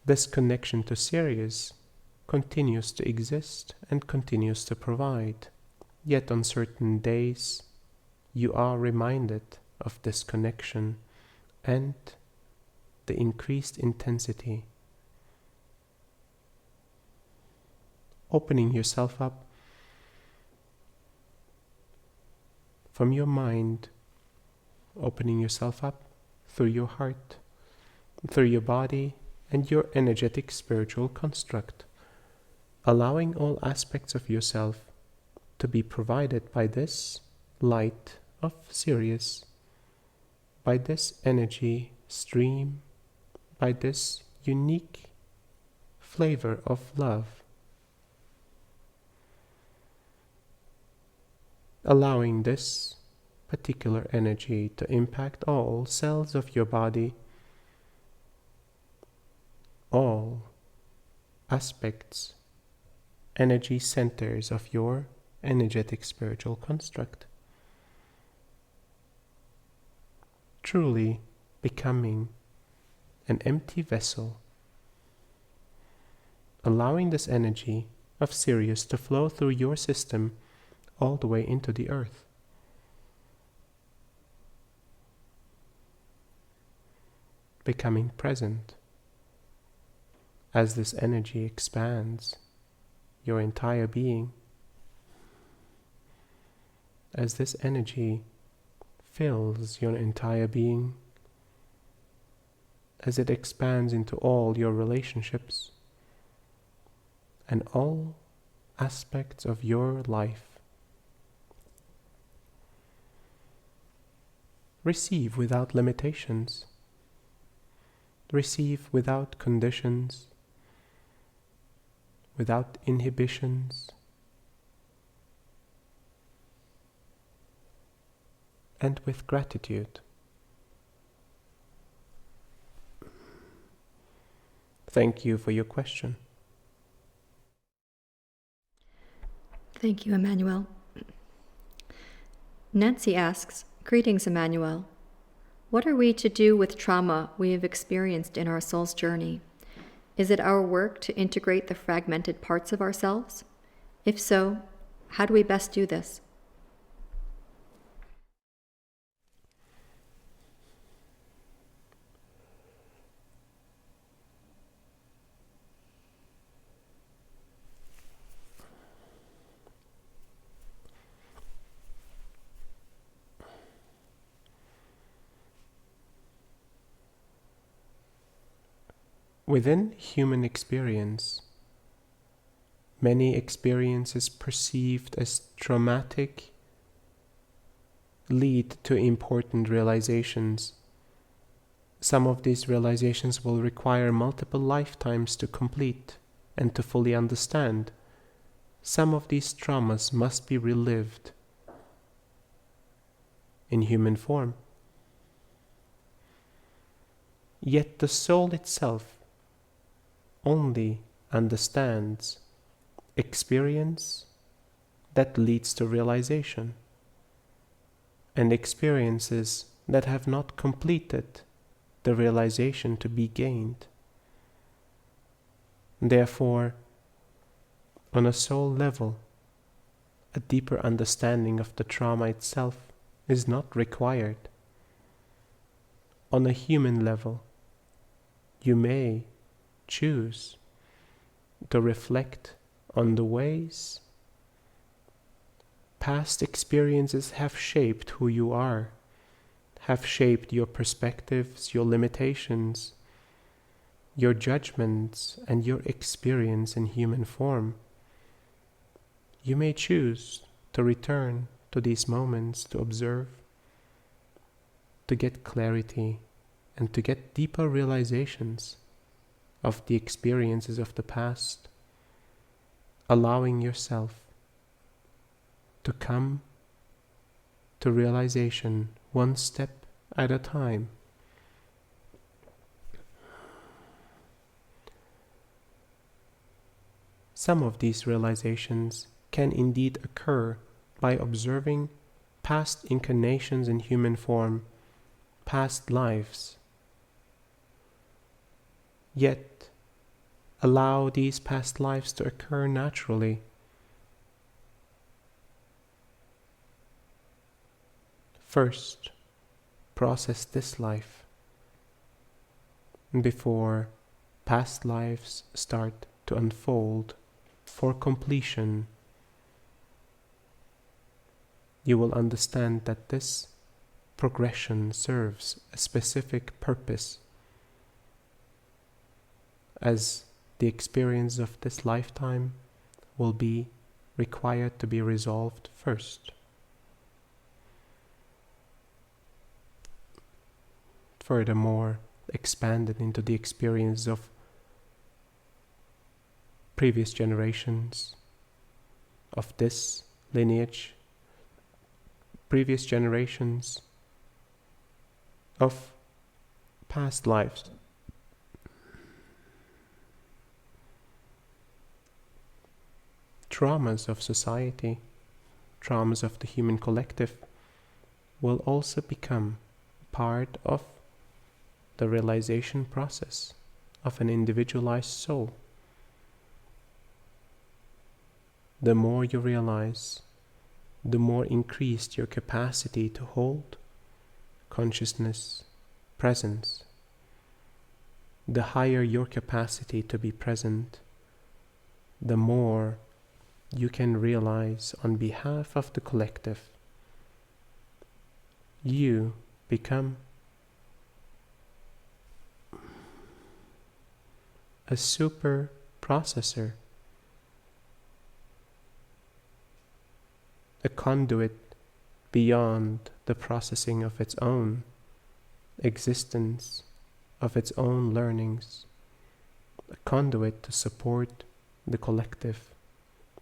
This connection to Sirius continues to exist and continues to provide. Yet on certain days, you are reminded of this connection and the increased intensity. Opening yourself up from your mind, opening yourself up through your heart, through your body and your energetic spiritual construct, allowing all aspects of yourself to be provided by this light of Sirius, by this energy stream, by this unique flavor of love, allowing this particular energy to impact all cells of your body, all aspects, energy centers of your energetic spiritual construct, truly becoming an empty vessel, allowing this energy of Sirius to flow through your system all the way into the earth. Becoming present as this energy expands your entire being, as this energy fills your entire being, as it expands into all your relationships and all aspects of your life. Receive without limitations. Receive without conditions. without inhibitions, and with gratitude. Thank you for your question. Thank you, Emmanuel. Nancy asks, "Greetings, Emmanuel. What are we to do with trauma we have experienced in our soul's journey? Is it our work to integrate the fragmented parts of ourselves? If so, how do we best do this?" Within human experience, many experiences perceived as traumatic lead to important realizations. Some of these realizations will require multiple lifetimes to complete and to fully understand. Some of these traumas must be relived in human form. Yet the soul itself only understands experience that leads to realization, and experiences that have not completed the realization to be gained. Therefore, on a soul level, a deeper understanding of the trauma itself is not required. On a human level, you may choose to reflect on the ways past experiences have shaped who you are, have shaped your perspectives, your limitations, your judgments, and your experience in human form. You may choose to return to these moments to observe, to get clarity, and to get deeper realizations of the experiences of the past, allowing yourself to come to realization one step at a time. Some of these realizations can indeed occur by observing past incarnations in human form, past lives. Yet, allow these past lives to occur naturally. First, process this life before past lives start to unfold for completion. You will understand that this progression serves a specific purpose, as the experience of this lifetime will be required to be resolved first. Furthermore, expanded into the experience of previous generations of this lineage, previous generations of past lives. Traumas of society, traumas of the human collective will also become part of the realization process of an individualized soul. The more you realize, the more increased your capacity to hold consciousness, presence. The higher your capacity to be present, the more you can realize on behalf of the collective. You become a super processor, a conduit beyond the processing of its own existence, of its own learnings, a conduit to support the collective,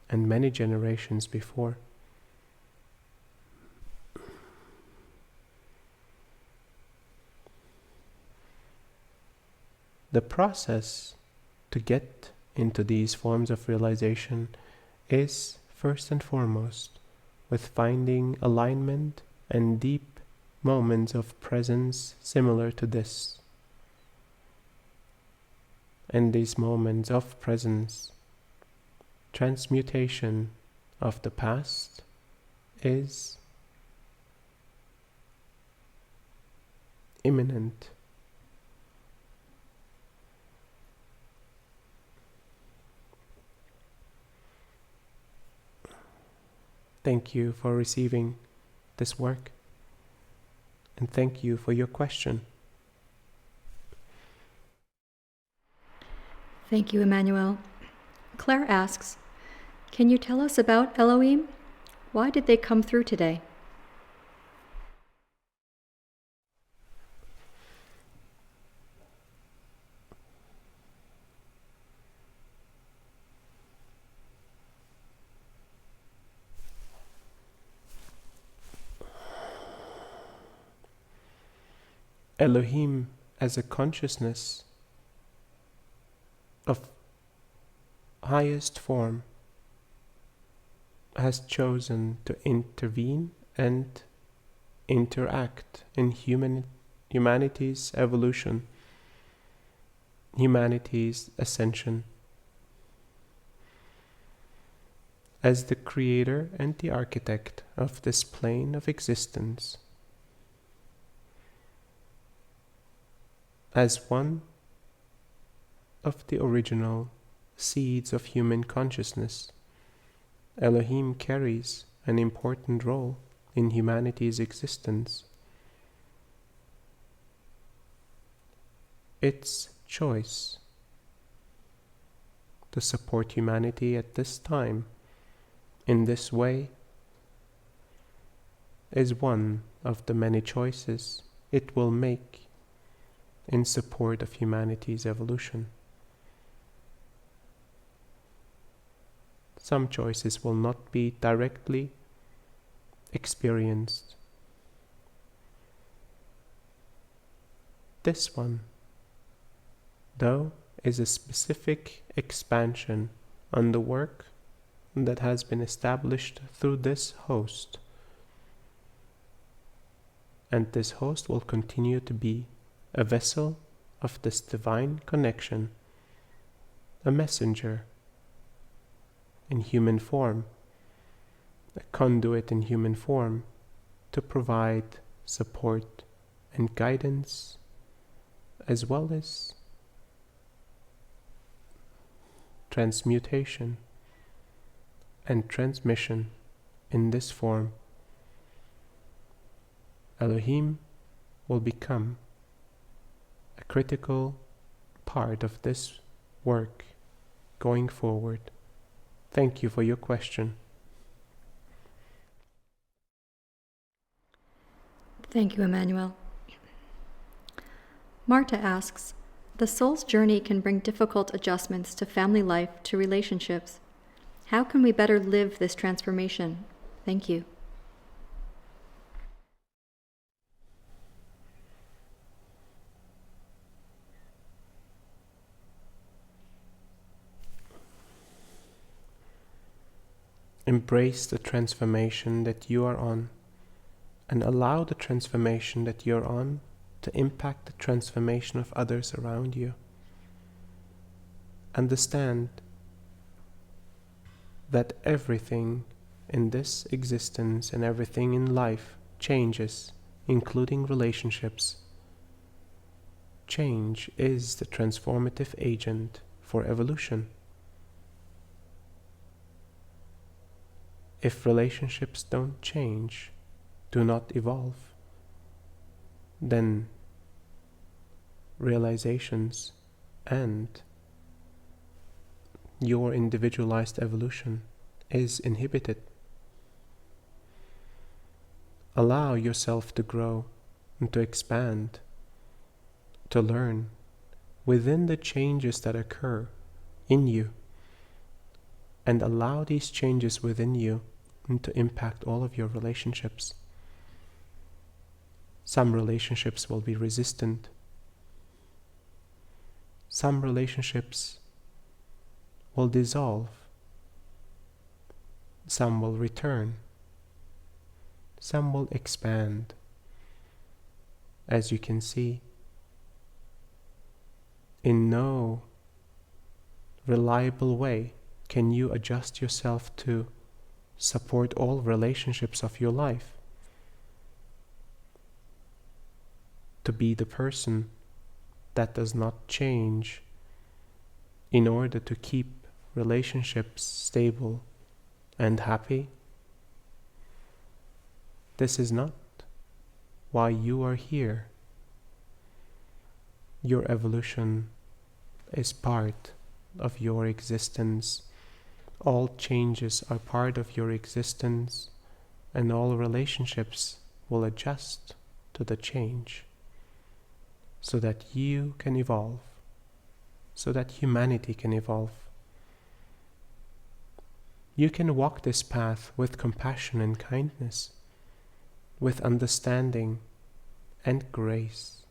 and many generations before. The process to get into these forms of realization is, first and foremost, with finding alignment and deep moments of presence similar to this. And these moments of presence, transmutation of the past is imminent. Thank you for receiving this work, and thank you for your question. Thank you, Emmanuel. Claire asks, can you tell us about Elohim? Why did they come through today? Elohim as a consciousness of highest form has chosen to intervene and interact in humanity's evolution, humanity's ascension. As the creator and the architect of this plane of existence, as one of the original seeds of human consciousness, Elohim carries an important role in humanity's existence. Its choice to support humanity at this time in this way is one of the many choices it will make in support of humanity's evolution. Some choices will not be directly experienced. This one, though, is a specific expansion on the work that has been established through this host. And this host will continue to be a vessel of this divine connection, a messenger in human form, a conduit in human form to provide support and guidance, as well as transmutation and transmission in this form. Elohim will become a critical part of this work going forward. Thank you for your question. Thank you, Emmanuel. Marta asks, the soul's journey can bring difficult adjustments to family life, to relationships. How can we better live this transformation? Thank you. Embrace the transformation that you are on, and allow the transformation that you're on to impact the transformation of others around you. Understand that everything in this existence and everything in life changes, including relationships. Change is the transformative agent for evolution. If relationships don't change, do not evolve, then realizations and your individualized evolution is inhibited. Allow yourself to grow and to expand, to learn within the changes that occur in you and allow these changes within you to impact all of your relationships. Some relationships will be resistant. Some relationships will dissolve. Some will return. Some will expand. As you can see, in no reliable way can you adjust yourself to support all relationships of your life. To be the person that does not change in order to keep relationships stable and happy. This is not why you are here. Your evolution is part of your existence. All changes are part of your existence, and all relationships will adjust to the change so that you can evolve, so that humanity can evolve. You can walk this path with compassion and kindness, with understanding and grace.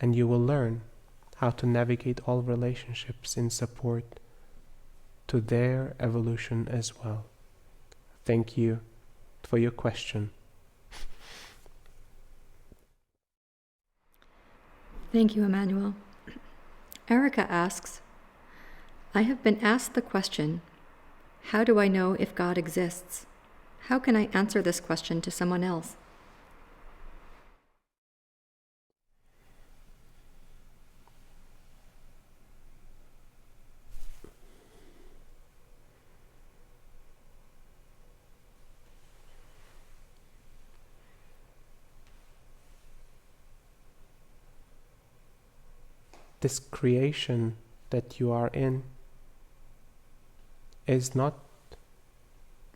And you will learn how to navigate all relationships in support to their evolution as well. Thank you for your question. Thank you, Emmanuel. Erica asks, I have been asked the question, how do I know if God exists? How can I answer this question to someone else? This creation that you are in is not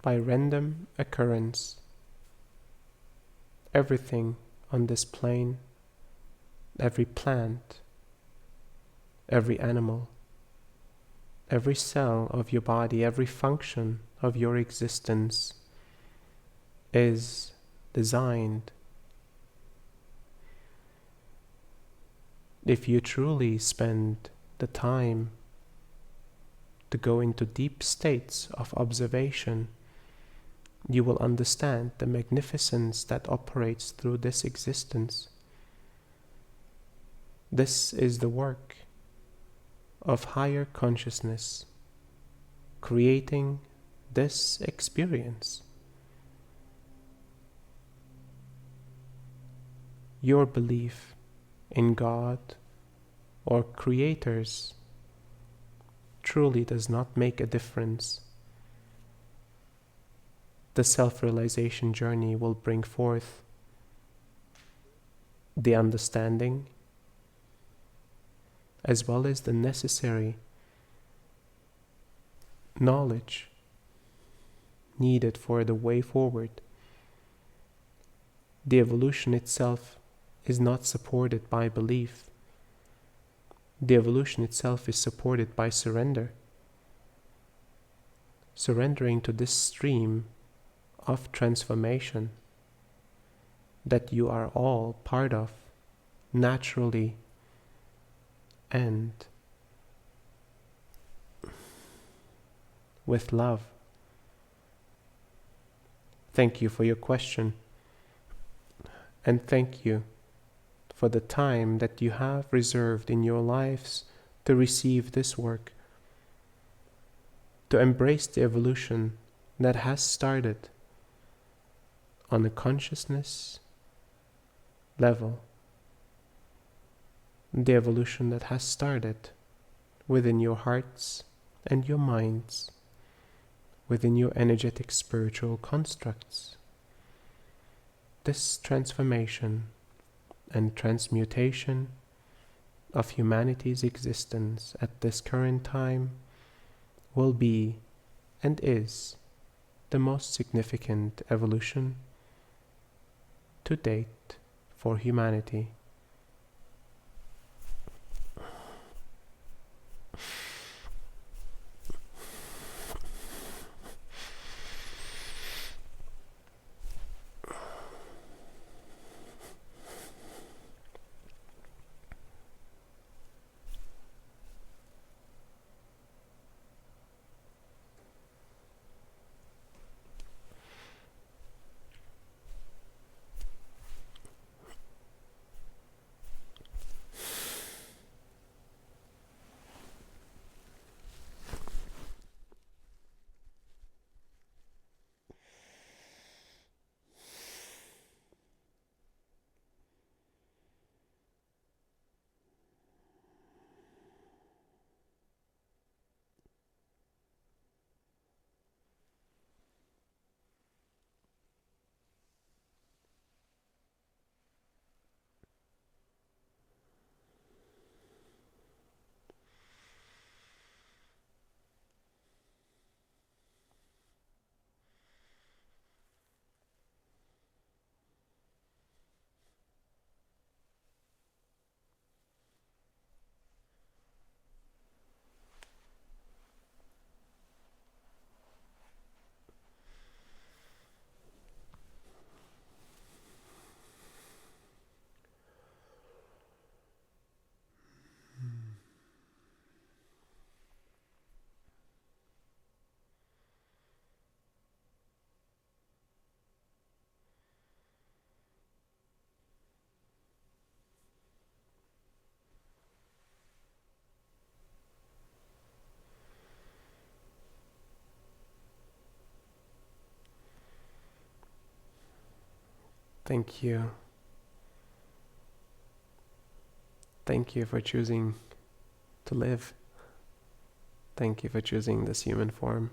by random occurrence. Everything on this plane, every plant, every animal, every cell of your body, every function of your existence is designed. If you truly spend the time to go into deep states of observation, you will understand the magnificence that operates through this existence. This is the work of higher consciousness, creating this experience. Your belief in God or creators truly does not make a difference. The self-realization journey will bring forth the understanding as well as the necessary knowledge needed for the way forward. The evolution itself is not supported by belief. The evolution itself is supported by surrender. Surrendering to this stream of transformation that you are all part of, naturally and with love. Thank you for your question, and thank you for the time that you have reserved in your lives to receive this work, to embrace the evolution that has started on a consciousness level, the evolution that has started within your hearts and your minds, within your energetic spiritual constructs. This transformation and transmutation of humanity's existence at this current time will be and is the most significant evolution to date for humanity. Thank you. Thank you for choosing to live. Thank you for choosing this human form.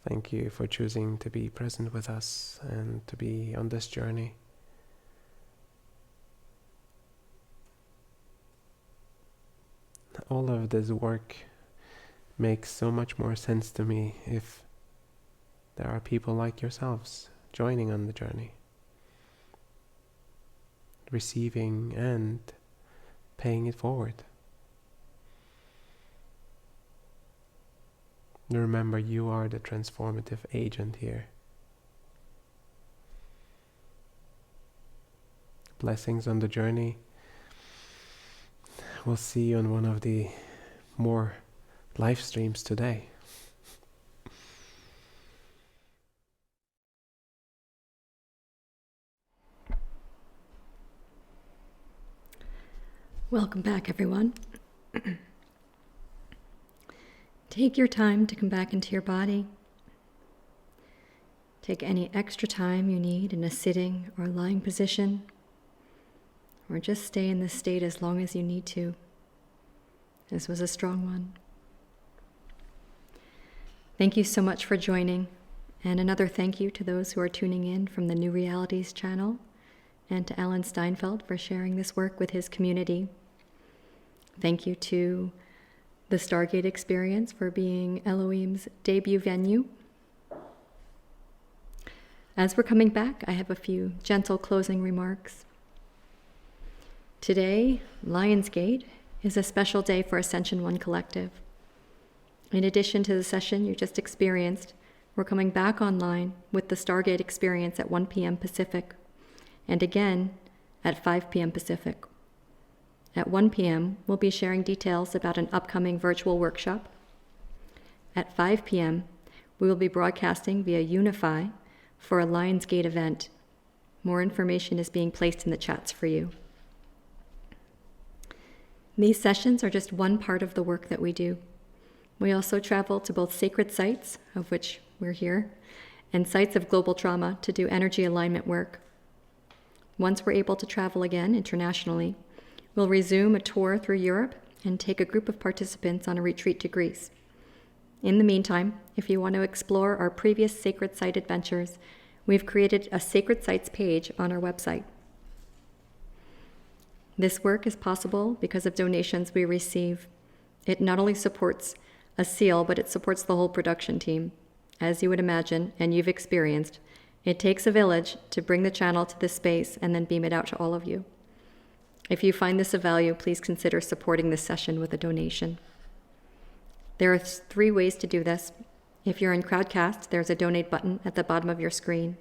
Thank you for choosing to be present with us and to be on this journey. All of this work makes so much more sense to me if there are people like yourselves joining on the journey, receiving and paying it forward. Remember, you are the transformative agent here. Blessings on the journey. We'll see you on one of the more live streams today. Welcome back, everyone. Take your time to come back into your body. Take any extra time you need in a sitting or lying position, or just stay in this state as long as you need to. This was a strong one. Thank you so much for joining, and another thank you to those who are tuning in from the New Realities channel, and to Alan Steinfeld for sharing this work with his community. Thank you to the Stargate experience for being Elohim's debut venue. As we're coming back, I have a few gentle closing remarks. Today, Lionsgate is a special day for Ascension One Collective. In addition to the session you just experienced, we're coming back online with the Stargate experience at 1 p.m. Pacific, and again at 5 p.m. Pacific. At 1 p.m., we'll be sharing details about an upcoming virtual workshop. At 5 p.m., we will be broadcasting via Unify for a Lionsgate event. More information is being placed in the chats for you. These sessions are just one part of the work that we do. We also travel to both sacred sites, of which we're here, and sites of global trauma to do energy alignment work. Once we're able to travel again internationally, we'll resume a tour through Europe and take a group of participants on a retreat to Greece. In the meantime, if you want to explore our previous sacred site adventures, we've created a sacred sites page on our website. This work is possible because of donations we receive. It not only supports Asil, but it supports the whole production team. As you would imagine, and you've experienced, it takes a village to bring the channel to this space and then beam it out to all of you. If you find this of value, please consider supporting this session with a donation. There are 3 ways to do this. If you're in Crowdcast, there's a donate button at the bottom of your screen.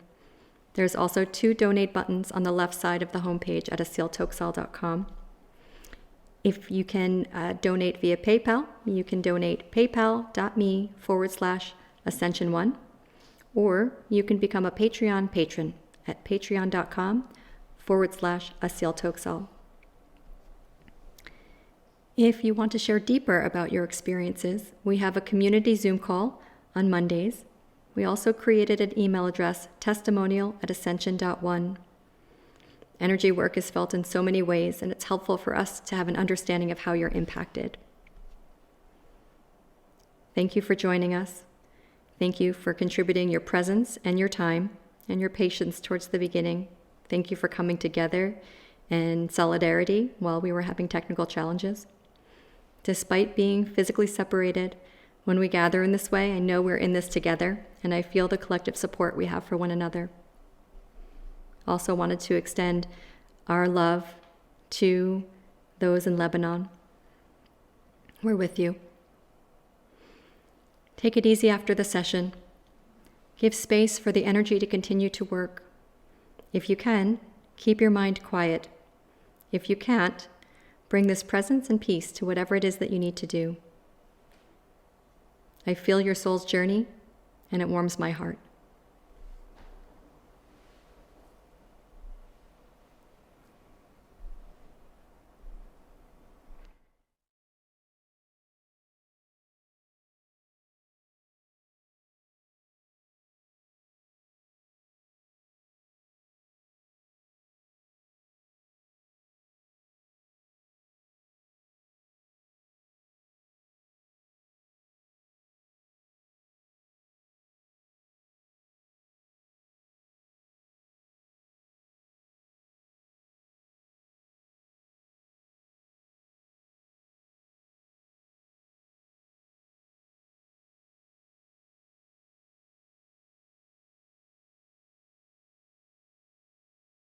There's also 2 donate buttons on the left side of the homepage at asiltoksal.com. If you can donate via PayPal, you can donate paypal.me/ascension1, or you can become a Patreon patron at patreon.com/Asil Toksal. If you want to share deeper about your experiences, we have a community Zoom call on Mondays. We also created an email address, testimonial@ascension.one. Energy work is felt in so many ways, and it's helpful for us to have an understanding of how you're impacted. Thank you for joining us. Thank you for contributing your presence and your time and your patience towards the beginning. Thank you for coming together in solidarity while we were having technical challenges. Despite being physically separated, when we gather in this way, I know we're in this together, and I feel the collective support we have for one another. Also wanted to extend our love to those in Lebanon. We're with you. Take it easy after the session. Give space for the energy to continue to work. If you can, keep your mind quiet. If you can't, bring this presence and peace to whatever it is that you need to do. I feel your soul's journey, and it warms my heart.